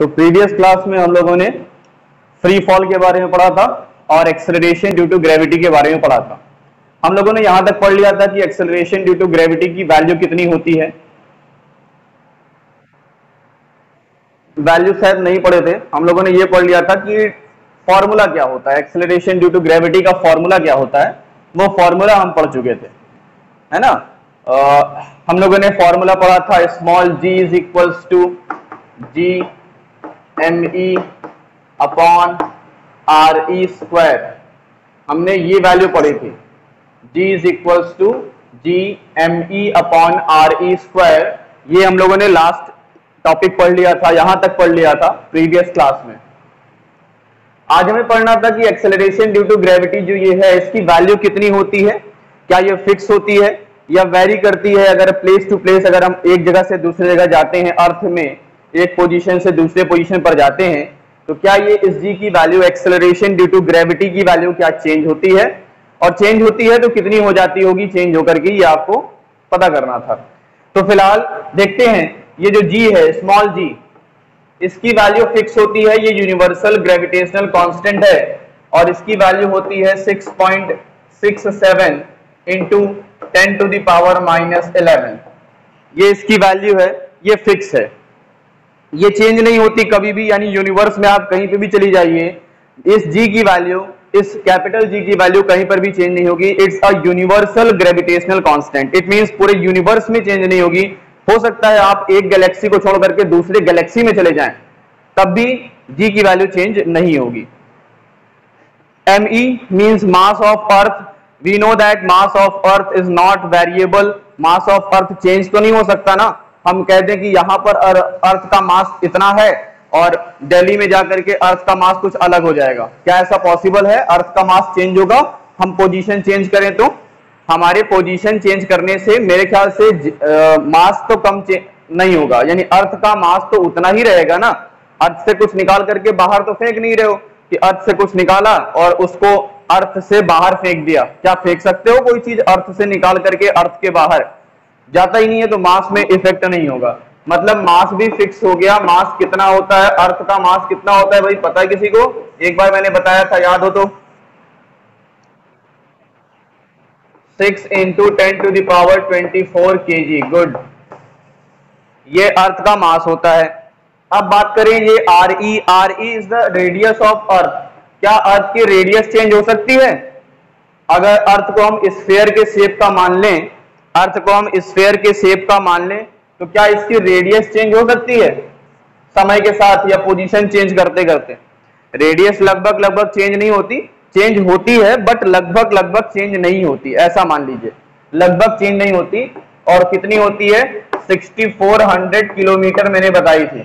तो previous class में हम लोगों ने फ्री फॉल के बारे में पढ़ा था और एक्सेलरेशन ड्यू टू ग्रेविटी के बारे में पढ़ा था। हम लोगों ने यहां तक पढ़ लिया था कि एक्सेलरेशन ड्यू टू ग्रेविटी की वैल्यू कितनी होती है। वैल्यू शायद नहीं पढ़े थे, हम लोगों ने ये पढ़ लिया था कि फॉर्मूला क्या होता है, एक्सेलरेशन ड्यू टू ग्रेविटी का फॉर्मूला क्या होता है, वो फॉर्मूला हम पढ़ चुके थे, है ना। हम लोगों ने फॉर्मूला पढ़ा था small g is equals to G M E upon R E square. हमने ये वैल्यू पढ़ी थी, g is equals to G M E upon R E square. ये हम लोगों ने लास्ट टॉपिक पढ़ लिया था, यहां तक पढ़ लिया था प्रीवियस क्लास में। आज हमें पढ़ना था कि एक्सेलरेशन ड्यू टू ग्रेविटी जो ये है इसकी वैल्यू कितनी होती है, क्या ये फिक्स होती है या वेरी करती है। अगर प्लेस टू प्लेस अगर हम एक जगह से दूसरी जगह जाते हैं, अर्थ में एक पोजीशन से दूसरे पोजीशन पर जाते हैं, तो क्या ये इस जी की value acceleration due to gravity की वैल्यू क्या चेंज होती है, और चेंज होती है तो कितनी हो जाती होगी चेंज होकर के, ये आपको पता करना था। तो फिलहाल देखते हैं, ये जो जी है स्मॉल जी, इसकी वैल्यू फिक्स होती है, ये यूनिवर्सल ग्रेविटेशनल कांस्टेंट है और इसकी वैल्यू होती है 6.67 इंटू 10 टू द पावर -11। ये इसकी वैल्यू है, ये फिक्स है, ये चेंज नहीं होती कभी भी। यानी यूनिवर्स में आप कहीं पे भी चली जाइए, इस जी की वैल्यू, इस कैपिटल जी की वैल्यू कहीं पर भी चेंज नहीं होगी। It's a universal gravitational constant, it means पूरे यूनिवर्स में चेंज नहीं होगी। हो सकता है आप एक गैलेक्सी को छोड़ करके दूसरे गैलेक्सी में चले जाएं, तब भी जी की वैल्यू चेंज नहीं होगी। Me means mass of earth. We know that mass of earth is not variable. mass of earth change तो नहीं हो सकता ना। हम कहते हैं कि यहां पर अर्थ का मास इतना है और दिल्ली में जाकर के अर्थ का मास कुछ अलग हो जाएगा, क्या ऐसा पॉसिबल है? अर्थ का मास चेंज होगा, हम पोजीशन चेंज करें तो? हमारे पोजीशन चेंज करने से मेरे ख्याल से मास तो कम नहीं होगा, यानी अर्थ का मास तो उतना ही रहेगा ना। अर्थ से कुछ निकाल करके बाहर तो फेंक नहीं रहे हो कि अर्थ से कुछ निकाला और उसको अर्थ से बाहर फेंक दिया। क्या फेंक सकते हो कोई चीज अर्थ से निकाल करके अर्थ के बाहर? जाता ही नहीं है, तो मास में इफेक्ट नहीं होगा। मतलब मास भी फिक्स हो गया। मास कितना होता है, अर्थ का मास कितना होता है भाई, पता है किसी को? एक बार मैंने बताया था, याद हो तो? 6 into 10 to the power 24 kg। Good, ये अर्थ का मास होता है। अब बात करें ये R E is the radius of earth. क्या अर्थ की रेडियस चेंज हो सकती है? अगर अर्थ को हम स्फीयर के शेप का मान लें, अर्थ को हम स्फीयर के शेप का मान लें, तो क्या इसकी रेडियस चेंज हो सकती है समय के साथ या पोजीशन चेंज करते करते? रेडियस लगभग चेंज नहीं होती, चेंज होती है बट लगभग चेंज नहीं होती, ऐसा मान लीजिए। लगभग चेंज नहीं होती। और कितनी होती है? 6400 किलोमीटर मैंने बताई थी।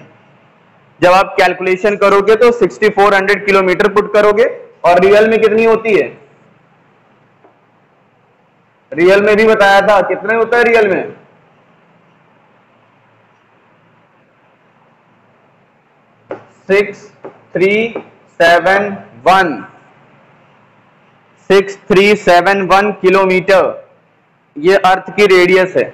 जब आप कैलकुलेशन करोगे तो 6400 किलोमीटर पुट करोगे, और रियल में कितनी होती है? रियल में भी बताया था, कितने होता है रियल में? 6371 किलोमीटर ये अर्थ की रेडियस है।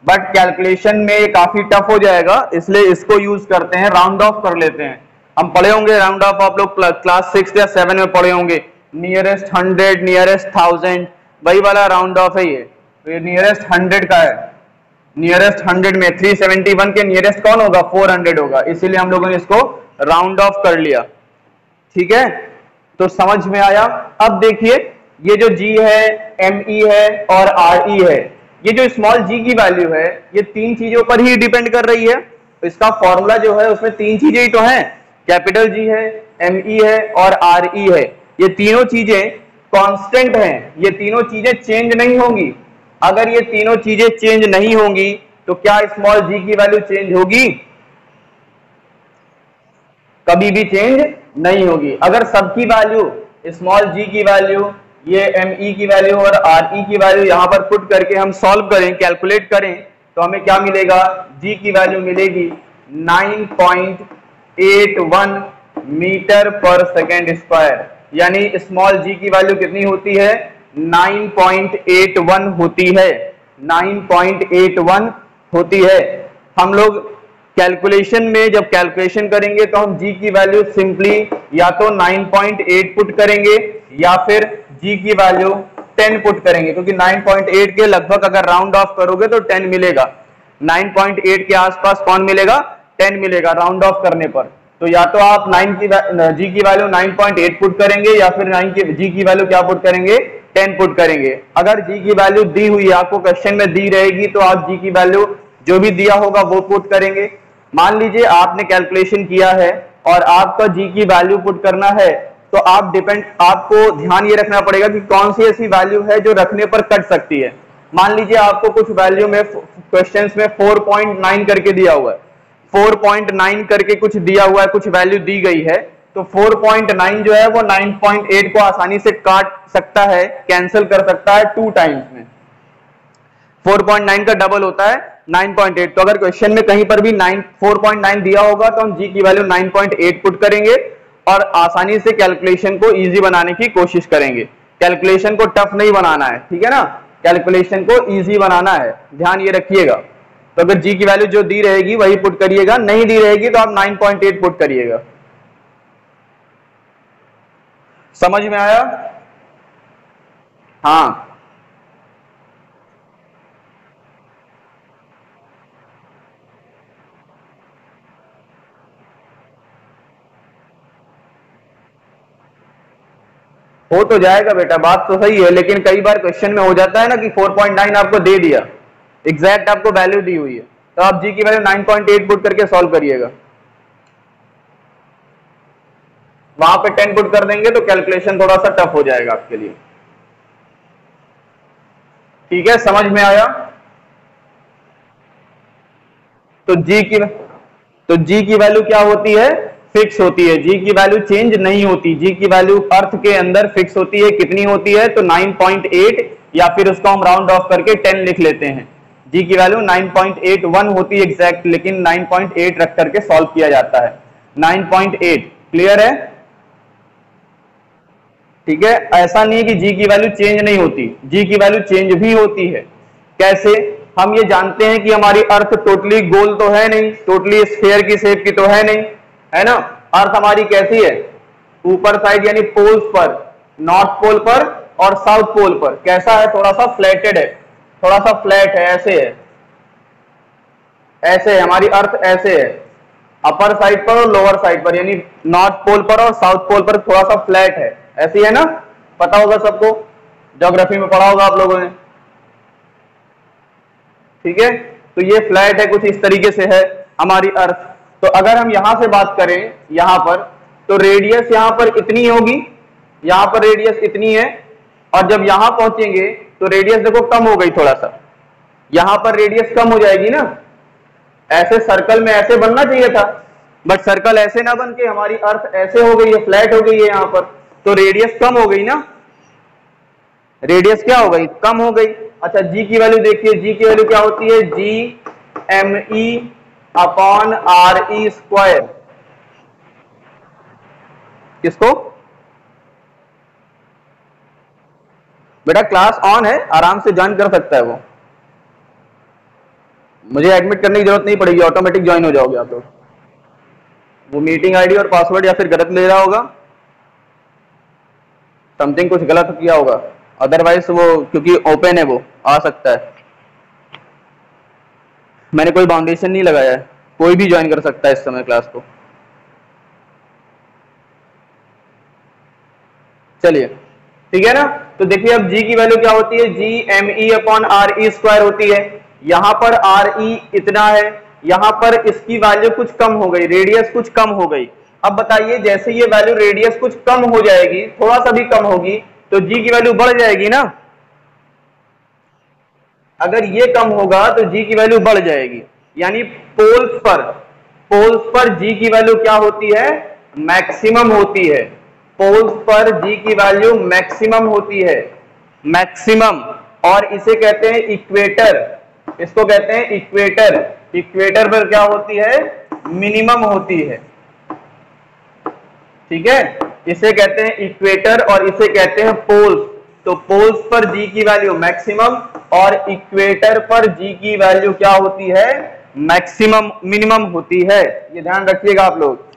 बट कैलकुलेशन में ये काफी टफ हो जाएगा, इसलिए इसको यूज करते हैं, राउंड ऑफ कर लेते हैं। हम पढ़े होंगे राउंड ऑफ, आप लोग क्लास 6 या 7 में पढ़े होंगे। नियरेस्ट 100, नियरेस्ट 1000, वही वाला राउंड ऑफ है ये। तो ये नियरेस्ट 100 का है। नियरेस्ट 100 में 371 के नियरेस्ट कौन होगा? 400 होगा, इसीलिए हम लोगों ने इसको राउंड ऑफ कर लिया। ठीक है, तो समझ में आया। अब देखिए, ये जो जी है, एम ई है और आर ई है, ये जो स्मॉल जी की वैल्यू है, ये तीन चीजों पर ही डिपेंड कर रही है। तो इसका फॉर्मूला जो है उसमें तीन चीजें ही तो हैं, कैपिटल जी है, एम ई है और आर ई है। ये तीनों चीजें कांस्टेंट हैं, ये तीनों चीजें चेंज नहीं होंगी। अगर ये तीनों चीजें चेंज नहीं होंगी तो क्या स्मॉल जी की वैल्यू चेंज होगी? कभी भी चेंज नहीं होगी। अगर सबकी वैल्यू, स्मॉल जी की वैल्यू, ये एम ई की वैल्यू और आर ई की वैल्यू यहां पर पुट करके हम सॉल्व करें, कैलकुलेट करें, तो हमें क्या मिलेगा? जी की वैल्यू मिलेगी 9.81 मीटर पर सेकेंड स्क्वायर। यानी स्मॉल जी की वैल्यू कितनी होती है? 9.81 होती है, 9.81 होती है। हम लोग कैलकुलेशन में जब कैलकुलेशन करेंगे तो हम जी की वैल्यू सिंपली या तो 9.8 पुट करेंगे या फिर जी की वैल्यू 10 पुट करेंगे, क्योंकि 9.8 के लगभग अगर राउंड ऑफ करोगे तो 10 मिलेगा। 9.8 के आसपास कौन मिलेगा? 10 मिलेगा राउंड ऑफ करने पर। तो या तो आप जी की वैल्यू 9.8 पुट करेंगे या फिर जी की वैल्यू क्या पुट करेंगे? 10 पुट करेंगे। अगर जी की वैल्यू दी हुई है, आपको क्वेश्चन में दी रहेगी, तो आप जी की वैल्यू जो भी दिया होगा वो पुट करेंगे। मान लीजिए आपने कैलकुलेशन किया है और आपका जी की वैल्यू पुट करना है, तो आपको ध्यान ये रखना पड़ेगा कि कौन सी ऐसी वैल्यू है जो रखने पर कट सकती है। मान लीजिए आपको कुछ वैल्यू में क्वेश्चंस में 4.9 करके दिया हुआ है, 4.9 करके कुछ दिया हुआ है, कुछ वैल्यू दी गई है, तो 4.9 जो है वो 9.8 को आसानी से काट सकता है, कैंसिल कर सकता है 2 टाइम्स में। 4.9 का डबल होता है 9.8। तो अगर क्वेश्चन में कहीं पर भी 4.9 दिया होगा तो हम जी की वैल्यू 9.8 पुट करेंगे और आसानी से कैलकुलेशन को इजी बनाने की कोशिश करेंगे। कैलकुलेशन को टफ नहीं बनाना है, ठीक है ना, कैलकुलेशन को इजी बनाना है, ध्यान ये रखिएगा। तो अगर जी की वैल्यू जो दी रहेगी वही पुट करिएगा, नहीं दी रहेगी तो आप 9.8 पुट करिएगा। समझ में आया? हाँ, हो तो जाएगा बेटा, बात तो सही है, लेकिन कई बार क्वेश्चन में हो जाता है ना कि 4.9 आपको दे दिया, एग्जैक्ट आपको वैल्यू दी हुई है, तो आप जी की वैल्यू 9.8 पुट करके सॉल्व करिएगा। वहां पे 10 पुट कर देंगे तो कैलकुलेशन थोड़ा सा टफ हो जाएगा आपके लिए। ठीक है, समझ में आया? तो जी की वैल्यू क्या होती है? फिक्स होती है। जी की वैल्यू चेंज नहीं होती, जी की वैल्यू अर्थ के अंदर फिक्स होती है। कितनी होती है? तो 9.8 या फिर उसको हम राउंड ऑफ करके 10 लिख लेते हैं। जी की वैल्यू 9.81 होती है एग्जैक्ट, लेकिन 9.8 रख करके सॉल्व किया जाता है। 9.8 क्लियर है? ठीक है, ऐसा नहीं है कि जी की वैल्यू चेंज नहीं होती, जी की वैल्यू चेंज भी होती है। कैसे? हम ये जानते हैं कि हमारी अर्थ टोटली गोल तो है नहीं, टोटली स्फीयर की शेप की तो है नहीं, है ना। अर्थ हमारी कैसी है? ऊपर साइड यानी पोल्स पर, नॉर्थ पोल पर और साउथ पोल पर कैसा है? थोड़ा सा फ्लैटेड है, थोड़ा सा फ्लैट है, ऐसे है, ऐसे है हमारी अर्थ, ऐसे है। अपर साइड पर और लोअर साइड पर यानी नॉर्थ पोल पर और साउथ पोल पर थोड़ा सा फ्लैट है, ऐसी है ना, पता होगा सबको, ज्योग्राफी में पढ़ा होगा आप लोगों ने। ठीक है, तो ये फ्लैट है, कुछ इस तरीके से है हमारी अर्थ। तो अगर हम यहां से बात करें यहां पर, तो रेडियस यहां पर इतनी होगी, यहां पर रेडियस इतनी है, और जब यहां पहुंचेंगे तो रेडियस देखो कम हो गई, थोड़ा सा यहां पर रेडियस कम हो जाएगी ना। ऐसे सर्कल में ऐसे बनना चाहिए था, बट सर्कल ऐसे ना बन के हमारी अर्थ ऐसे हो गई है, फ्लैट हो गई है यहां पर, तो रेडियस कम हो गई ना, रेडियस क्या हो गई? कम हो गई। अच्छा, जी की वैल्यू देखिए, जी की वैल्यू क्या होती है? G M E upon R E square. किसको? बेटा क्लास ऑन है, आराम से ज्वाइन कर सकता है वो, मुझे एडमिट करने की जरूरत नहीं पड़ेगी, ऑटोमेटिक ज्वाइन हो जाओगे आप लोग। वो मीटिंग आईडी और पासवर्ड या फिर गलत ले रहा होगा, समथिंग कुछ गलत किया होगा, अदरवाइज वो क्योंकि ओपन है वो आ सकता है। मैंने कोई बाउंडेशन नहीं लगाया है, कोई भी ज्वाइन कर सकता है इस समय क्लास को। चलिए, ठीक है ना। तो देखिए अब जी की वैल्यू क्या होती है? G M E upon R E square होती है। यहां पर आर ई इतना है, यहां पर इसकी वैल्यू कुछ कम हो गई, रेडियस कुछ कम हो गई। अब बताइए, जैसे ये वैल्यू रेडियस कुछ कम हो जाएगी, थोड़ा सा भी कम होगी, तो जी की वैल्यू बढ़ जाएगी ना। अगर ये कम होगा तो जी की वैल्यू बढ़ जाएगी, यानी पोल्स पर जी की वैल्यू क्या होती है? मैक्सिमम होती है। पोल्स पर जी की वैल्यू मैक्सिमम होती है, मैक्सिमम। और इसे कहते हैं इक्वेटर, इसको कहते हैं इक्वेटर। इक्वेटर पर क्या होती है? मिनिमम होती है। ठीक है, इसे कहते हैं इक्वेटर और इसे कहते हैं पोल्स। तो पोल्स पर जी की वैल्यू मैक्सिमम और इक्वेटर पर जी की वैल्यू क्या होती है? मैक्सिमम मिनिमम होती है। ये ध्यान रखिएगा आप लोग।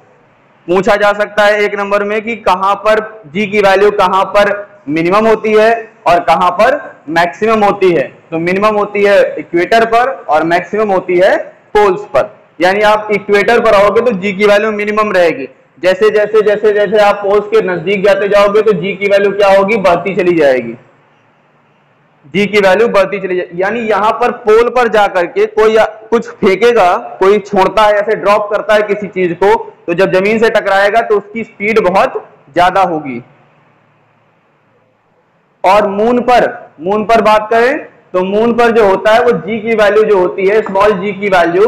पूछा जा सकता है एक नंबर में कि कहां पर जी की वैल्यू कहां पर मिनिमम होती है और कहां पर मैक्सिमम होती है। तो मिनिमम होती है इक्वेटर पर और मैक्सिमम होती है पोल्स पर। यानी आप इक्वेटर पर आओगे तो जी की वैल्यू मिनिमम रहेगी। जैसे जैसे जैसे जैसे आप पोल्स के नजदीक जाते जाओगे तो जी की वैल्यू क्या होगी, बढ़ती चली जाएगी। जी की वैल्यू बढ़ती चली जाएगी। यानी यहां पर पोल पर जाकर के कोई कुछ फेंकेगा, कोई छोड़ता है, ऐसे ड्रॉप करता है किसी चीज को, तो जब जमीन से टकराएगा तो उसकी स्पीड बहुत ज्यादा होगी। और मून पर बात करें तो मून पर जो होता है वो जी की वैल्यू जो होती है, स्मॉल जी की वैल्यू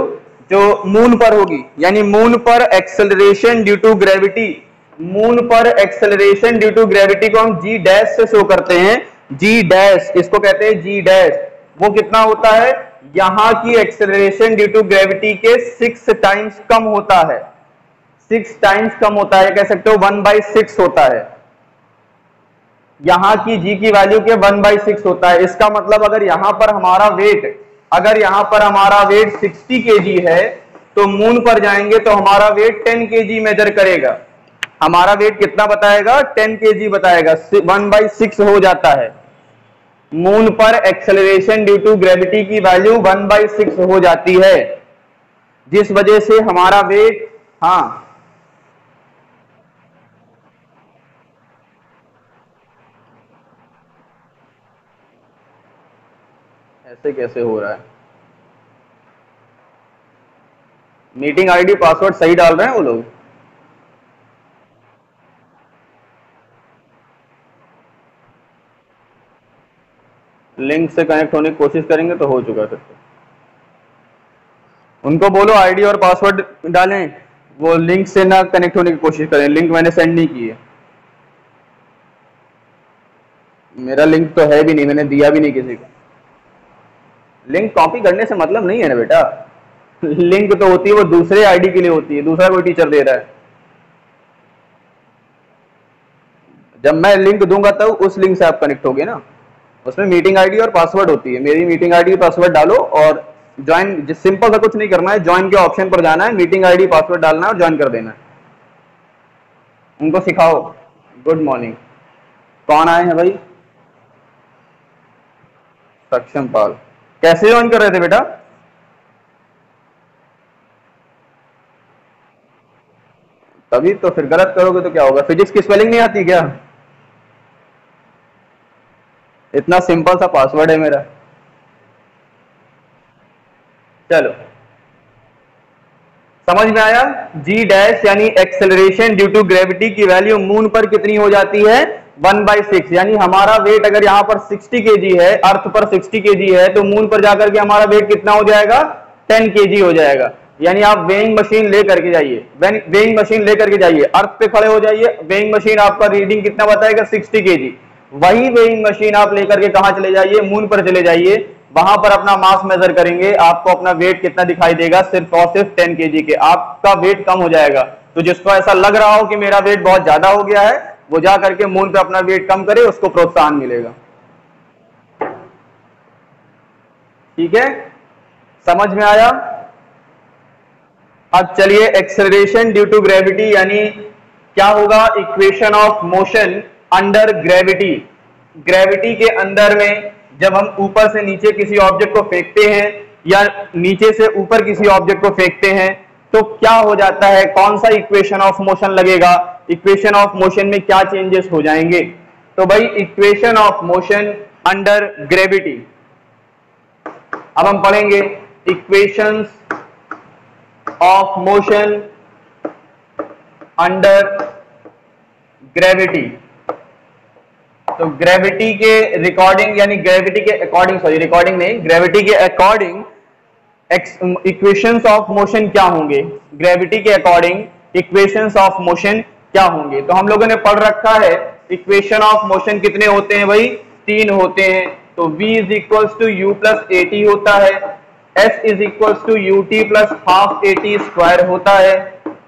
जो मून पर होगी, यानी मून पर acceleration due to gravity, moon पर एक्सेलरेशन ड्यू टू ग्रेविटी को हम जी डैश से शो करते हैं। जी डैश, इसको कहते हैं जी डैश। वो कितना होता है, यहां की एक्सेलरेशन ड्यू टू ग्रेविटी के 6 टाइम्स कम होता है। 6 टाइम्स कम होता है, कह सकते हो 1/6 होता है। यहां की जी की वैल्यू के 1/6 होता है। इसका मतलब अगर यहां पर हमारा वेट 60 केजी है तो मून पर जाएंगे तो हमारा वेट 10 केजी मेजर करेगा। हमारा वेट कितना बताएगा, 10 केजी बताएगा। 1/6 हो जाता है। मून पर एक्सेलरेशन ड्यू टू ग्रेविटी की वैल्यू 1/6 हो जाती है, जिस वजह से हमारा वेट, हाँ ऐसे कैसे हो रहा है। मीटिंग आईडी पासवर्ड सही डाल रहे हैं वो लोग। लिंक से कनेक्ट होने की कोशिश करेंगे तो हो चुका फिर तो। उनको बोलो आईडी और पासवर्ड डालें, वो लिंक से ना कनेक्ट होने की कोशिश करें। लिंक मैंने सेंड नहीं की है, मेरा लिंक तो है भी नहीं, मैंने दिया भी नहीं किसी को। लिंक कॉपी करने से मतलब नहीं है ना बेटा। लिंक तो होती है वो दूसरे आईडी के लिए होती है, दूसरा कोई टीचर दे रहा है। जब मैं लिंक दूंगा तब उस लिंक से आप कनेक्ट होगे ना। उसमें मीटिंग आईडी और पासवर्ड होती है। मेरी मीटिंग आईडी पासवर्ड डालो और ज्वाइन, सिंपल सा कुछ नहीं करना है, ज्वाइन के ऑप्शन पर जाना है, मीटिंग आईडी पासवर्ड डालना है और ज्वाइन कर देना है। उनको सिखाओ। Good morning. कौन आए हैं भाई? सक्षम पाल। कैसे ज्वाइन कर रहे थे बेटा? तभी तो, फिर गलत करोगे तो क्या होगा? फिजिक्स की स्पेलिंग नहीं आती क्या? इतना सिंपल सा पासवर्ड है मेरा। चलो समझ में आया। जी डैश यानी एक्सेलरेशन ड्यू टू ग्रेविटी की वैल्यू मून पर कितनी हो जाती है, 1/6। यानी हमारा वेट अगर यहां पर 60 केजी है, अर्थ पर 60 केजी है, तो मून पर जाकर के हमारा वेट कितना हो जाएगा, 10 केजी हो जाएगा। यानी आप वेइंग मशीन लेकर के जाइए, वेइंग मशीन लेकर के जाइए, अर्थ पे खड़े हो जाइए, वेइंग मशीन आपका रीडिंग कितना बताएगा, 60 केजी। वही वेइंग मशीन आप लेकर के कहां चले जाइए, मून पर चले जाइए, वहां पर अपना मास मेजर करेंगे, आपको अपना वेट कितना दिखाई देगा, सिर्फ और सिर्फ 10 केजी के। आपका वेट कम हो जाएगा। तो जिसको ऐसा लग रहा हो कि मेरा वेट बहुत ज्यादा हो गया है, वो जा करके मून पे अपना वेट कम करे, उसको प्रोत्साहन मिलेगा। ठीक है, समझ में आया। अब चलिए एक्सेलरेशन ड्यू टू ग्रेविटी यानी क्या होगा, equation of motion under gravity. Gravity के अंदर में जब हम ऊपर से नीचे किसी ऑब्जेक्ट को फेंकते हैं या नीचे से ऊपर किसी ऑब्जेक्ट को फेंकते हैं तो क्या हो जाता है, कौन सा इक्वेशन ऑफ मोशन लगेगा, इक्वेशन ऑफ मोशन में क्या चेंजेस हो जाएंगे। तो भाई equation of motion under gravity, अब हम पढ़ेंगे equations of motion under gravity. तो ग्रेविटी के रिकॉर्डिंग यानी ग्रेविटी के अकॉर्डिंग, सॉरी रिकॉर्डिंग नहीं, ग्रेविटी के अकॉर्डिंग इक्वेशंस ऑफ मोशन क्या होंगे, ग्रेविटी के अकॉर्डिंग इक्वेशंस ऑफ मोशन क्या होंगे। तो हम लोगों ने पढ़ रखा है इक्वेशन ऑफ मोशन कितने होते हैं भाई, 3 होते हैं। तो v is equals to u plus a t होता है, s is equals to u t plus half a t square होता है,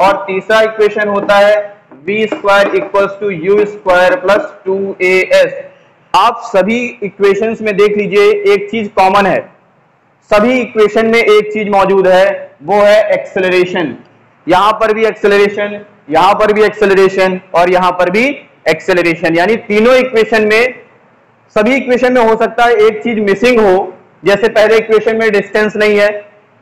और तीसरा इक्वेशन होता है v square equals to u square plus 2as। आप सभी इक्वेशंस में देख लीजिए एक चीज कॉमन है, सभी इक्वेशन में एक चीज मौजूद है, वो है एक्सेलरेशन। यहां पर भी एक्सेलरेशन, यहां पर भी एक्सेलरेशन और यहां पर भी एक्सेलरेशन, यानी तीनों इक्वेशन में, सभी इक्वेशन में हो सकता है एक चीज मिसिंग हो, जैसे पहले इक्वेशन में डिस्टेंस नहीं है,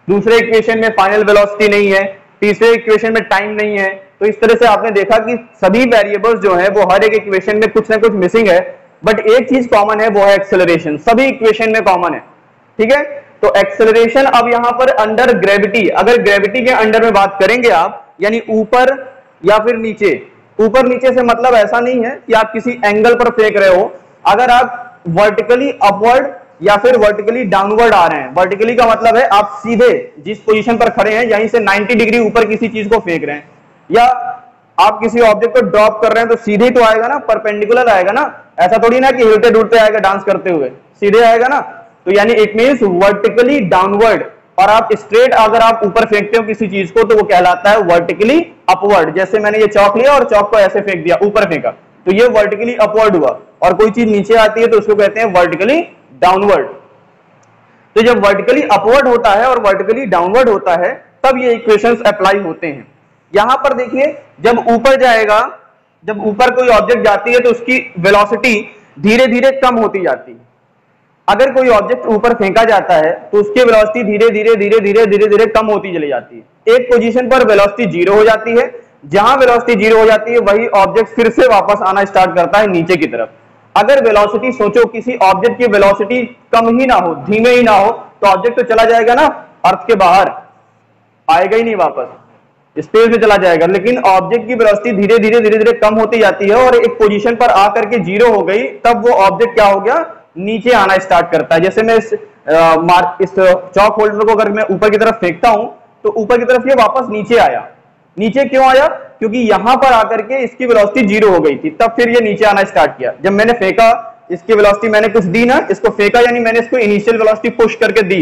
दूसरे इक्वेशन में फाइनल वेलोसिटी नहीं है, तीसरे इक्वेशन में टाइम नहीं है। तो इस तरह से आपने देखा कि सभी वेरिएबल्स जो है वो हर एक इक्वेशन में कुछ ना कुछ मिसिंग है, बट एक चीज कॉमन है, वो है एक्सेलरेशन, सभी इक्वेशन में कॉमन है। ठीक है, तो एक्सेलरेशन अब यहां पर अंडर ग्रेविटी, अगर ग्रेविटी के अंडर में बात करेंगे आप, यानी ऊपर या फिर नीचे, ऊपर नीचे से मतलब ऐसा नहीं है कि आप किसी एंगल पर फेंक रहे हो, अगर आप वर्टिकली अपवर्ड या फिर वर्टिकली डाउनवर्ड आ रहे हैं, वर्टिकली का मतलब है आप सीधे जिस पोजीशन पर खड़े हैं यहीं से 90 डिग्री ऊपर किसी चीज को फेंक रहे हैं, या आप किसी ऑब्जेक्ट को ड्रॉप कर रहे हैं तो सीधे तो आएगा ना, परपेंडिकुलर आएगा ना, ऐसा थोड़ी ना कि हिलते डुलते आएगा डांस करते हुए, सीधे आएगा ना। तो यानी इट मींस वर्टिकली डाउनवर्ड, और आप स्ट्रेट अगर आप ऊपर फेंकते हो किसी चीज को तो वो कहलाता है वर्टिकली अपवर्ड। जैसे मैंने ये चौक लिया और चौक को ऐसे फेंक दिया, ऊपर फेंका, तो ये वर्टिकली अपवर्ड हुआ, और कोई चीज नीचे आती है तो उसको कहते हैं वर्टिकली डाउनवर्ड। तो जब वर्टिकली अपवर्ड होता है और वर्टिकली डाउनवर्ड होता है तब ये इक्वेशंस अप्लाई होते हैं। यहां पर देखिए, जब ऊपर जाएगा, जब ऊपर कोई ऑब्जेक्ट जाती है तो उसकी वेलोसिटी धीरे धीरे कम होती जाती है। अगर कोई ऑब्जेक्ट ऊपर फेंका जाता है तो उसकी वेलोसिटी धीरे धीरे धीरे धीरे धीरे धीरे कम होती चली जाती है। एक पोजीशन पर वेलोसिटी जीरो हो जाती है, जहां वेलोसिटी जीरो हो जाती है वही ऑब्जेक्ट फिर से वापस आना स्टार्ट करता है नीचे की तरफ। अगर वेलोसिटी, सोचो किसी ऑब्जेक्ट की वेलोसिटी कम ही ना हो, धीमे ही ना हो, तो ऑब्जेक्ट तो चला जाएगा ना अर्थ के बाहर, आएगा ही नहीं वापस, स्पेस में चला जाएगा। लेकिन ऑब्जेक्ट की वेलोसिटी धीरे धीरे धीरे धीरे कम होती जाती है और एक पोजीशन पर आकर के जीरो हो गई, तब वो ऑब्जेक्ट क्या हो गया, नीचे आना स्टार्ट करता है। जैसे मैं इस चौक होल्डर को अगर मैं ऊपर की तरफ फेंकता हूं तो ऊपर की तरफ ये वापस नीचे आया। नीचे क्यों आया? क्योंकि यहां पर आकर के इसकी वेलोसिटी जीरो हो गई थी, तब फिर ये नीचे आना स्टार्ट किया। जब मैंने फेंका, इसकी वेलोसिटी मैंने कुछ दी ना, इसको फेंका यानी मैंने इसको इनिशियल वेलोसिटी पुश करके दी।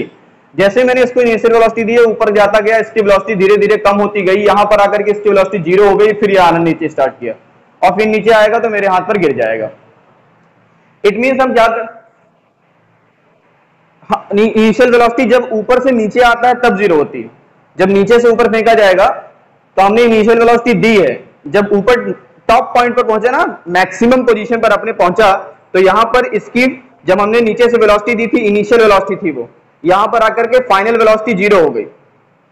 जैसे मैंने इसको इनिशियल वेलोसिटी दी है, ऊपर जाता गया, इसकी वेलोसिटी धीरे धीरे कम होती गई, यहां पर आकर के इसकी वेलोसिटी जीरो हो गई, फिर ये आना नीचे स्टार्ट किया, और फिर नीचे आएगा तो मेरे हाथ पर गिर जाएगा। इट मींस हम क्या कर, इनिशियल वेलोसिटी जब ऊपर से नीचे आता है तब जीरो होती है। जब नीचे से ऊपर फेंका जाएगा तो हमने इनिशियल वेलोसिटी दी है, जब ऊपर टॉप पॉइंट पर पहुंचा ना, मैक्सिमम पोजीशन पर अपने पहुंचा, तो यहां पर इसकी, जब हमने नीचे से वेलोसिटी दी थी, इनिशियल वेलोसिटी थी वो, यहां पर आकर के फाइनल वेलोसिटी जीरो हो गई,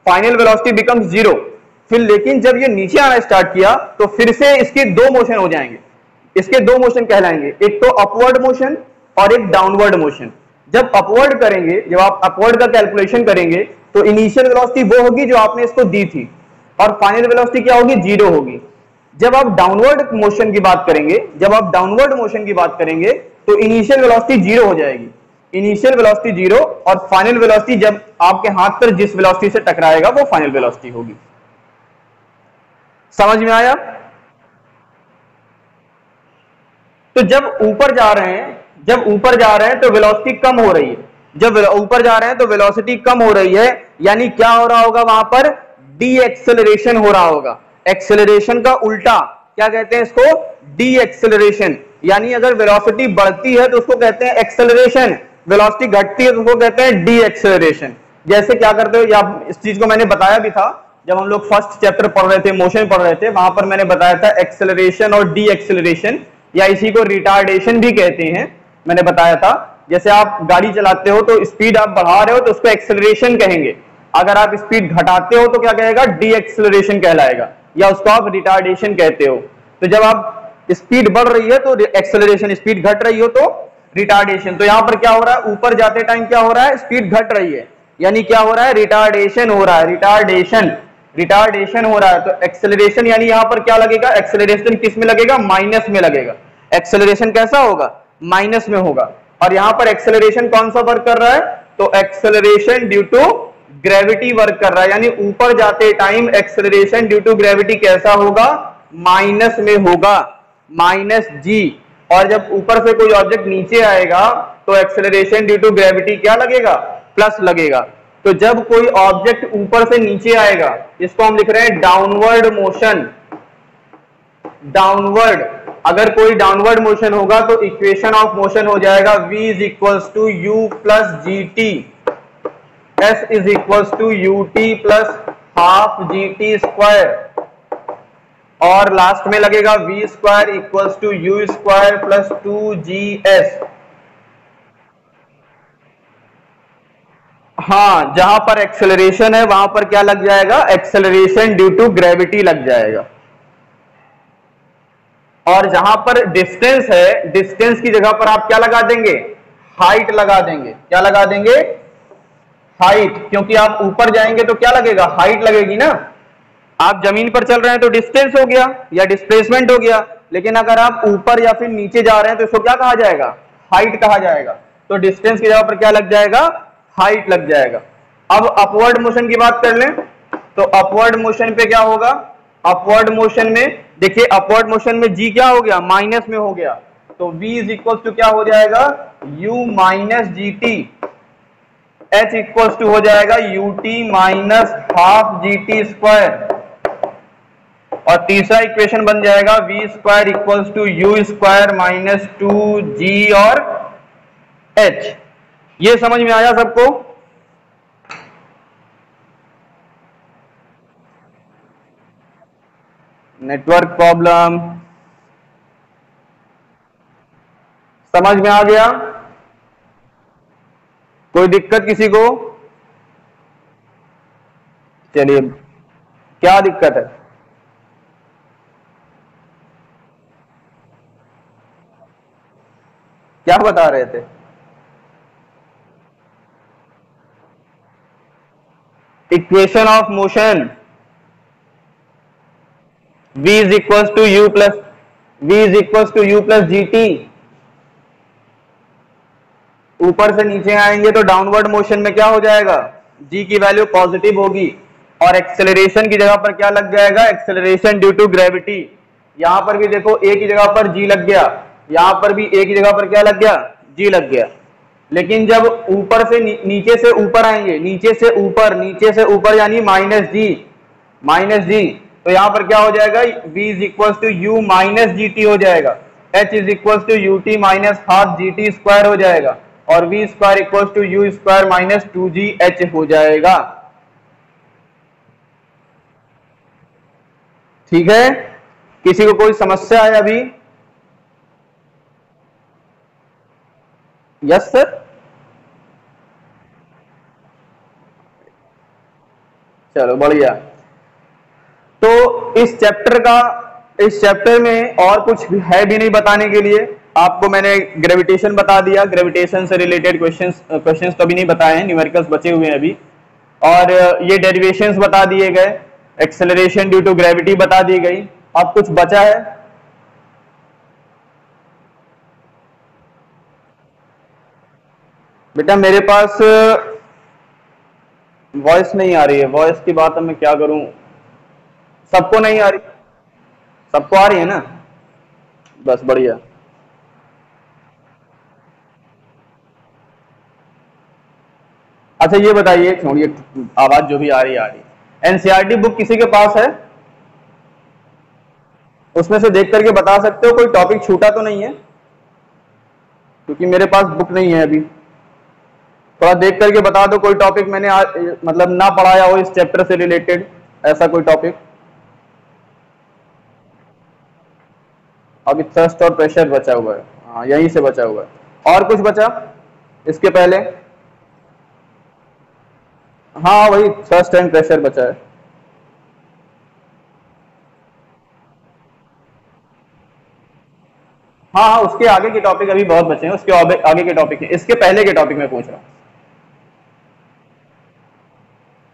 फाइनल वेलोसिटी बिकम्स जीरो। फिर लेकिन जब ये नीचे आना स्टार्ट किया तो फिर से इसके दो मोशन हो जाएंगे, इसके दो मोशन कहलाएंगे, एक तो अपवर्ड मोशन और एक डाउनवर्ड मोशन। जब अपवर्ड करेंगे, जब आप अपवर्ड का कैलकुलेशन करेंगे तो इनिशियल वेलोसिटी वो होगी जो आपने इसको दी थी, और फाइनल वेलोसिटी क्या होगी, जीरो होगी। जब आप डाउनवर्ड मोशन की बात करेंगे, जब आप डाउनवर्ड मोशन की बात करेंगे तो इनिशियल वेलोसिटी जीरो हो जाएगी, इनिशियल वेलोसिटी जीरो, और फाइनल वेलोसिटी जब आपके हाथ पर जिस वेलोसिटी से टकराएगा वो फाइनल वेलोसिटी होगी। समझ में आया? तो जब ऊपर जा रहे हैं, जब ऊपर जा रहे हैं तो वेलोसिटी कम हो रही है, जब ऊपर जा रहे हैं तो वेलोसिटी कम हो रही है, यानी क्या हो रहा होगा वहां पर, डी एक्सेलरेशन हो रहा होगा। एक्सेलरेशन का उल्टा क्या कहते हैं इसको, डी एक्सेलरेशन। यानी अगर वेलोसिटी बढ़ती है तो उसको कहते हैं एक्सेलरेशन, वेलोसिटी घटती है तो उसको कहते हैं डी एक्सेलरेशन। जैसे क्या करते हो, या इस चीज को मैंने बताया भी था जब हम लोग फर्स्ट चैप्टर पढ़ रहे थे, मोशन पढ़ रहे थे, वहां पर मैंने बताया था एक्सेलरेशन और डी एक्सेलरेशन, या इसी को रिटार्डेशन भी कहते हैं, मैंने बताया था। जैसे आप गाड़ी चलाते हो तो स्पीड आप बढ़ा रहे हो तो उसको एक्सेलरेशन कहेंगे, अगर आप स्पीड घटाते हो तो क्या कहेगा, डी एक्सेलरेशन कहलाएगा, या उसको आप रिटार्डेशन कहते हो। तो जब आप स्पीड बढ़ रही है तो एक्सेलरेशन, स्पीड घट रही हो तो रिटार्डेशन। तो यहां पर क्या हो रहा है, ऊपर जाते टाइम क्या हो रहा है, स्पीड घट रही है, यानी क्या हो रहा है, रिटार्डेशन हो रहा है, रिटार्डेशन, रिटार्डेशन हो रहा है। तो एक्सेलरेशन यानी यहां पर क्या लगेगा, एक्सेलरेशन किस में लगेगा, माइनस में लगेगा। एक्सेलरेशन कैसा होगा, माइनस में होगा। और यहां पर एक्सेलरेशन कौन सा वर्क कर रहा है, तो acceleration due to gravity work कर रहा है, यानी ऊपर जाते time acceleration due to gravity कैसा होगा, माइनस में होगा, माइनस जी। और जब ऊपर से कोई ऑब्जेक्ट नीचे आएगा तो एक्सेलरेशन ड्यू टू ग्रेविटी क्या लगेगा, प्लस लगेगा। तो जब कोई ऑब्जेक्ट ऊपर से नीचे आएगा, इसको हम लिख रहे हैं डाउनवर्ड मोशन, डाउनवर्ड। अगर कोई डाउनवर्ड मोशन होगा तो इक्वेशन ऑफ मोशन हो जाएगा v is equals to u plus g t. S is equal to u t plus half g t square, और लास्ट में लगेगा v square equal to u square plus 2gs। हाँ, जहां पर acceleration है वहां पर क्या लग जाएगा, एक्सेलरेशन ड्यू टू ग्रेविटी लग जाएगा। और जहां पर डिस्टेंस है, डिस्टेंस की जगह पर आप क्या लगा देंगे, हाइट लगा देंगे। क्या लगा देंगे, हाइट, क्योंकि आप ऊपर जाएंगे तो क्या लगेगा, हाइट लगेगी ना। आप जमीन पर चल रहे हैं तो डिस्टेंस हो गया या डिस्प्लेसमेंट हो गया, लेकिन अगर आप ऊपर या फिर नीचे जा रहे हैं तो इसको क्या कहा जाएगा, हाइट कहा जाएगा। तो डिस्टेंस की जगह पर क्या लग जाएगा, हाइट लग जाएगा। अब अपवर्ड मोशन की बात कर लें तो अपवर्ड मोशन पे क्या होगा, अपवर्ड मोशन में देखिए, अपवर्ड मोशन में g क्या हो गया, माइनस में हो गया, तो v इज इक्वल टू क्या हो जाएगा, u minus g t, h equal to हो जाएगा u t minus half g t square, और तीसरा इक्वेशन बन जाएगा v square equal to u square minus 2g और h। ये समझ में आया सबको। नेटवर्क प्रॉब्लम समझ में आ गया, कोई दिक्कत किसी को, चलिए क्या दिक्कत है, क्या बता रहे थे, equation of motion v is equal to u plus g t. ऊपर से नीचे आएंगे तो डाउनवर्ड मोशन में क्या हो जाएगा, g की वैल्यू पॉजिटिव होगी, और एक्सेलरेशन की जगह पर क्या लग जाएगा, एक्सेलरेशन ड्यू टू ग्रेविटी। यहां पर भी देखो a की जगह पर g लग गया, यहां पर भी a की जगह पर क्या लग गया, g लग गया। लेकिन जब ऊपर से नीचे से ऊपर आएंगे, नीचे से ऊपर यानी माइनस जी, तो यहां पर क्या हो जाएगा, v is equal to u minus g t हो जाएगा, h is equal to u t minus half g t square हो जाएगा, और v square equal to u square minus 2gh हो जाएगा। ठीक है, किसी को कोई समस्या है अभी? यस सर, चलो बढ़िया। तो इस चैप्टर में और कुछ है भी नहीं बताने के लिए। आपको मैंने ग्रेविटेशन बता दिया, ग्रेविटेशन से रिलेटेड क्वेश्चंस कभी नहीं बताए हैं, न्यूमेरिकल्स बचे हुए हैं अभी, और ये डेरिवेशंस बता दिए गए, एक्सेलरेशन ड्यू टू ग्रेविटी बता दी गई। अब कुछ बचा है? बेटा मेरे पास वॉइस नहीं आ रही है, वॉइस की बात अब मैं क्या करूं, सबको नहीं आ रही, सबको आ रही है ना, बस बढ़िया। अच्छा ये बताइए, छोड़िए आवाज जो भी आ रही है। एनसीईआरटी बुक किसी के पास है? उसमें से देख करके बता सकते हो कोई टॉपिक छूटा तो नहीं है? क्योंकि मेरे पास बुक नहीं है अभी, थोड़ा देख करके बता दो कोई टॉपिक मैंने मतलब ना पढ़ाया हो इस चैप्टर से रिलेटेड, ऐसा कोई टॉपिक। अभी थ्रस्ट और प्रेशर बचा हुआ है, हाँ यहीं से बचा हुआ है। और कुछ बचा इसके पहले? हाँ वही थ्रस्ट एंड प्रेशर बचा है। हाँ हाँ, उसके आगे के टॉपिक अभी बहुत बचे हैं, उसके आगे के टॉपिक है, इसके पहले के टॉपिक में पूछ रहा हूँ।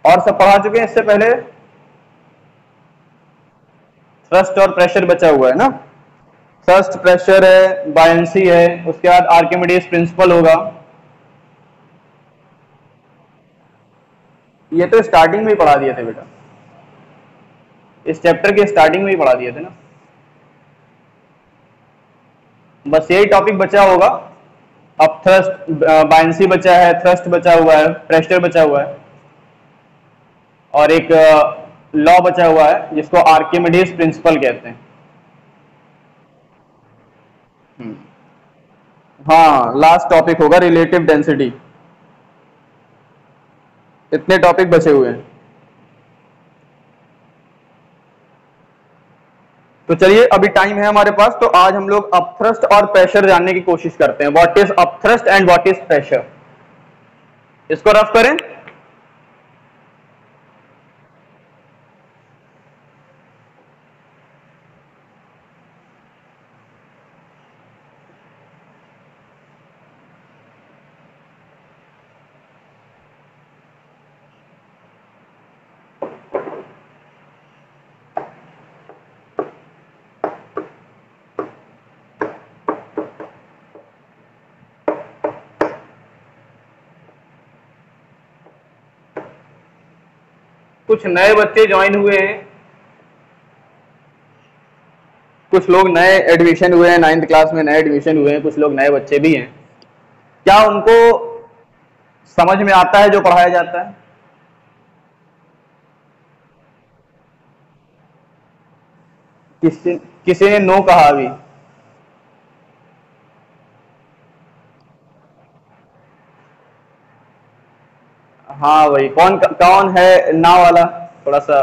और सब पढ़ा चुके हैं इससे पहले? थ्रस्ट और प्रेशर बचा हुआ है ना, थ्रस्ट प्रेशर है, बायंसी है, उसके बाद आर्किमिडीज प्रिंसिपल होगा। ये तो स्टार्टिंग में ही पढ़ा दिए थे बेटा, इस चैप्टर के स्टार्टिंग में ही पढ़ा दिए थे ना, बस यही टॉपिक बचा होगा। अब थ्रस्ट बायंसी बचा है, थ्रस्ट बचा हुआ है, प्रेशर बचा हुआ है, और एक लॉ बचा हुआ है जिसको आर्किमिडीज प्रिंसिपल कहते हैं। हाँ लास्ट टॉपिक होगा रिलेटिव डेंसिटी। इतने टॉपिक बचे हुए हैं। तो चलिए अभी टाइम है हमारे पास, तो आज हम लोग अपथ्रस्ट और प्रेशर जानने की कोशिश करते हैं। What is upthrust and what is pressure, इसको रफ करें। कुछ नए बच्चे ज्वाइन हुए हैं, कुछ लोग नए एडमिशन हुए हैं, 9th क्लास में नए एडमिशन हुए हैं, कुछ लोग नए बच्चे भी हैं। क्या उनको समझ में आता है जो पढ़ाया जाता है? किसी किसी ने नो कहा अभी। हाँ भाई, कौन कौन है ना वाला, थोड़ा सा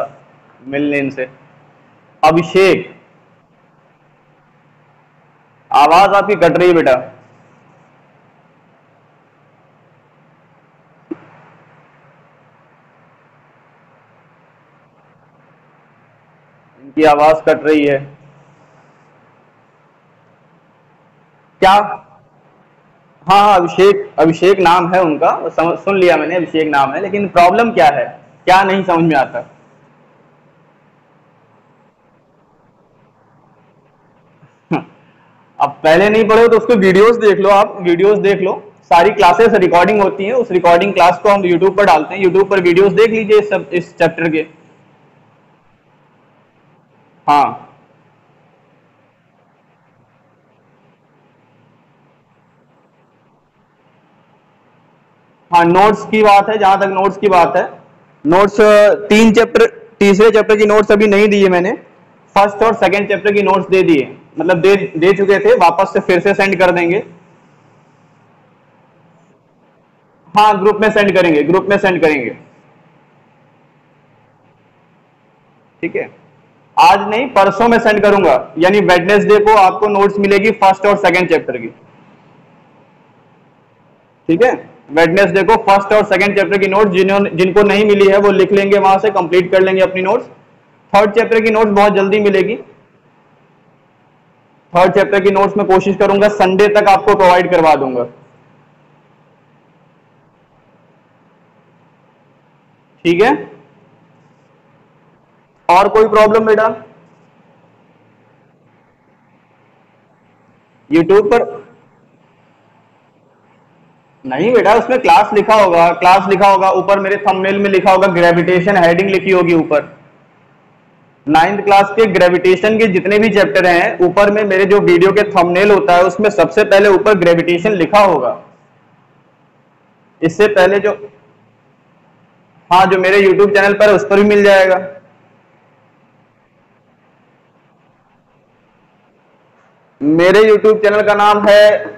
मिलने इनसे। अभिषेक, आवाज आपकी कट रही है बेटा। इनकी आवाज कट रही है क्या? हाँ हाँ, अभिषेक, अभिषेक नाम है उनका, सुन लिया मैंने, अभिषेक नाम है, लेकिन प्रॉब्लम क्या है, क्या नहीं समझ में आता? अब पहले नहीं पढ़े हो तो उसको वीडियोस देख लो, आप वीडियोस देख लो, सारी क्लासेस रिकॉर्डिंग होती हैं, उस रिकॉर्डिंग क्लास को हम यूट्यूब पर डालते हैं, यूट्यूब पर वीडियोस देख लीजिए सब इस चैप्टर के। हाँ हाँ, नोट्स की बात है, जहां तक नोट्स की बात है, नोट्स तीन चैप्टर, तीसरे चैप्टर की नोट्स अभी नहीं दी है मैंने, फर्स्ट और सेकंड चैप्टर की नोट्स दे दिए, मतलब दे चुके थे, वापस से फिर से सेंड कर देंगे। हाँ, ग्रुप में सेंड करेंगे, ग्रुप में सेंड करेंगे। ठीक है, आज नहीं परसों में सेंड करूंगा, यानी वेडनेसडे को आपको नोट्स मिलेगी फर्स्ट और सेकंड चैप्टर की। ठीक है, वेडनेसडे को फर्स्ट और सेकंड चैप्टर की नोट्स जिनको नहीं मिली है वो लिख लेंगे, वहां से कंप्लीट कर लेंगे अपनी नोट्स। थर्ड चैप्टर की नोट्स बहुत जल्दी मिलेगी, थर्ड चैप्टर की नोट्स में कोशिश करूंगा संडे तक आपको प्रोवाइड करवा दूंगा। ठीक है, और कोई प्रॉब्लम बेटा? यूट्यूब पर नहीं बेटा, उसमें क्लास लिखा होगा, क्लास लिखा होगा ऊपर, मेरे थंबनेल में लिखा होगा ग्रेविटेशन, हेडिंग लिखी होगी ऊपर। 9th क्लास के ग्रेविटेशन के जितने भी चैप्टर हैं, ऊपर में मेरे जो वीडियो के थंबनेल होता है उसमें सबसे पहले ऊपर ग्रेविटेशन लिखा होगा। इससे पहले जो, हाँ, जो मेरे यूट्यूब चैनल पर है उस पर भी मिल जाएगा। मेरे यूट्यूब चैनल का नाम है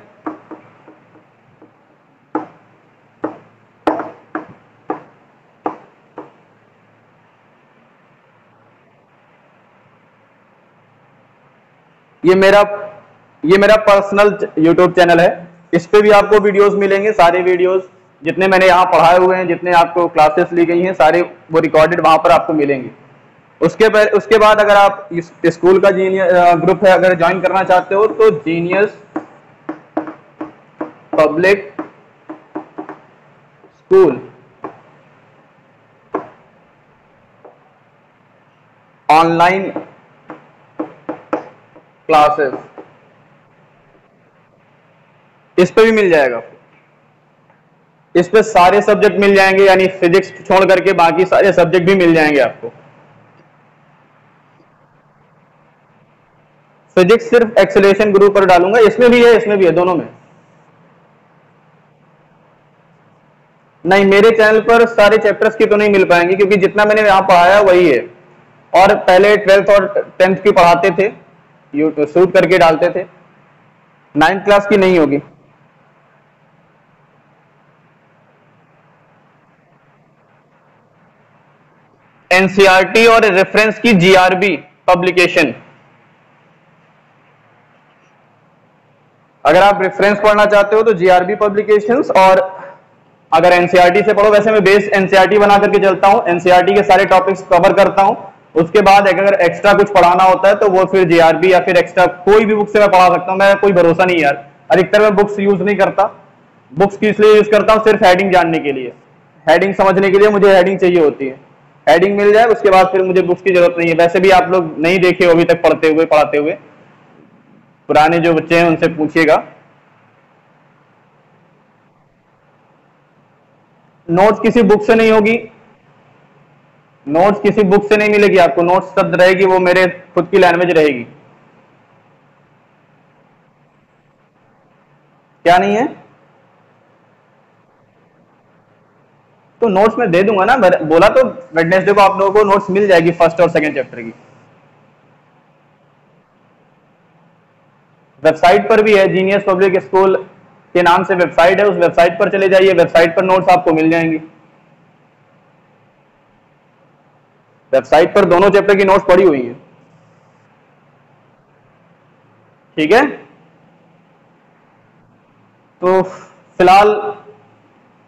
ये मेरा ये मेरा पर्सनल यूट्यूब चैनल है, इस पे भी आपको वीडियोस मिलेंगे, सारे वीडियोस जितने मैंने यहाँ पढ़ाए हुए हैं, जितने आपको क्लासेस ली गई हैं, सारे वो रिकॉर्डेड वहां पर आपको मिलेंगे। उसके बाद अगर आप इस स्कूल का जीनियस ग्रुप है, अगर ज्वाइन करना चाहते हो तो genius public school online classes, इस पे भी मिल जाएगा। इस पे सारे सब्जेक्ट मिल जाएंगे, यानी फिजिक्स छोड़ करके बाकी सारे सब्जेक्ट भी मिल जाएंगे आपको। फिजिक्स सिर्फ एक्सेलरेशन ग्रुप पर डालूंगा, इसमें भी है, इसमें भी है, दोनों में। नहीं, मेरे चैनल पर सारे चैप्टर्स की तो नहीं मिल पाएंगे, क्योंकि जितना मैंने यहाँ पढ़ाया वही है, और पहले 12th और 10th की पढ़ाते थे, शूट करके डालते थे, 9th क्लास की नहीं होगी। एनसीईआरटी और रेफरेंस की जीआरबी पब्लिकेशन। अगर आप रेफरेंस पढ़ना चाहते हो तो जीआरबी पब्लिकेशंस, और अगर एनसीईआरटी से पढ़ो, वैसे मैं बेस एनसीईआरटी बना करके चलता हूं, एनसीईआरटी के सारे टॉपिक्स कवर करता हूं, उसके बाद अगर एक्स्ट्रा कुछ पढ़ाना होता है तो वो फिर जीआरबी या फिर एक्स्ट्रा कोई भी बुक से मैं पढ़ा सकता हूं। मैं कोई भरोसा नहीं यार, अधिकतर मैं बुक्स यूज नहीं करता। बुक्स की इसलिए यूज करता हूं सिर्फ हेडिंग जानने के लिए, हेडिंग समझने के लिए मुझे हेडिंग चाहिए होती है। हेडिंग मिल जाए उसके बाद फिर मुझे बुक्स की जरूरत नहीं है। वैसे भी आप लोग नहीं देखे हो अभी तक पढ़ते हुए पढ़ाते हुए, पुराने जो बच्चे हैं उनसे पूछिएगा। नोट्स किसी बुक से नहीं होगी, नोट्स किसी बुक से नहीं मिलेगी आपको। नोट्स शब्द रहेगी वो मेरे खुद की लैंग्वेज रहेगी। क्या नहीं है? तो नोट्स में दे दूंगा ना, बोला तो वेडनेसडे को आप लोगों को नोट्स मिल जाएगी फर्स्ट और सेकंड चैप्टर की। वेबसाइट पर भी है, जीनियस पब्लिक स्कूल के नाम से वेबसाइट है, उस वेबसाइट पर चले जाइए, वेबसाइट पर नोट्स आपको मिल जाएंगी। वेबसाइट पर दोनों चैप्टर की नोट्स पड़ी हुई है, ठीक है। तो फिलहाल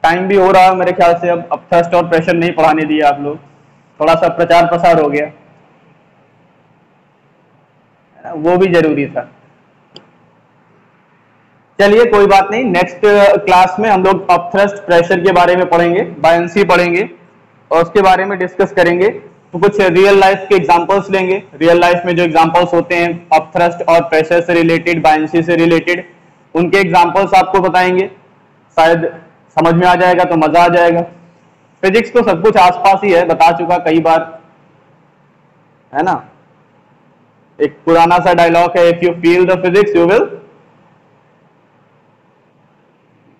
टाइम भी हो रहा है मेरे ख्याल से, अब थ्रस्ट और प्रेशर नहीं पढ़ाने दिए आप लोग, थोड़ा सा प्रचार प्रसार हो गया, वो भी जरूरी था। चलिए कोई बात नहीं, नेक्स्ट क्लास में हम लोग अपथ्रस्ट प्रेशर के बारे में पढ़ेंगे, बायंसी पढ़ेंगे और उसके बारे में डिस्कस करेंगे। तो कुछ रियल लाइफ के एग्जांपल्स लेंगे, रियल लाइफ में जो एग्जांपल्स होते हैं अपथ्रस्ट और प्रेशर से रिलेटेड, बायंसी से रिलेटेड, उनके एग्जांपल्स आपको बताएंगे। शायद समझ में आ जाएगा तो मजा आ जाएगा। फिजिक्स तो सब कुछ आसपास ही है, बता चुका कई बार, है ना। एक पुराना सा डायलॉग है, if you feel the physics you will,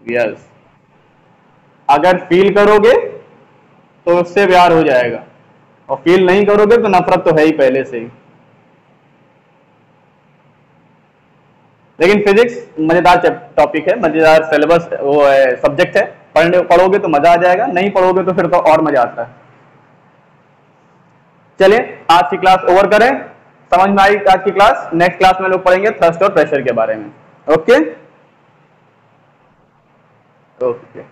yes, अगर फील करोगे तो उससे प्यार हो जाएगा, और फील नहीं करोगे तो नफरत तो है ही पहले से ही। लेकिन फिजिक्स मजेदार टॉपिक है, मजेदार सिलेबस वो है, सब्जेक्ट है, पढ़ोगे तो मजा आ जाएगा, नहीं पढ़ोगे तो फिर तो और मजा आता है। चलिए आज की क्लास ओवर करें, समझ में आई आज की क्लास। नेक्स्ट क्लास में लोग पढ़ेंगे थ्रस्ट और प्रेशर के बारे में। Okay okay.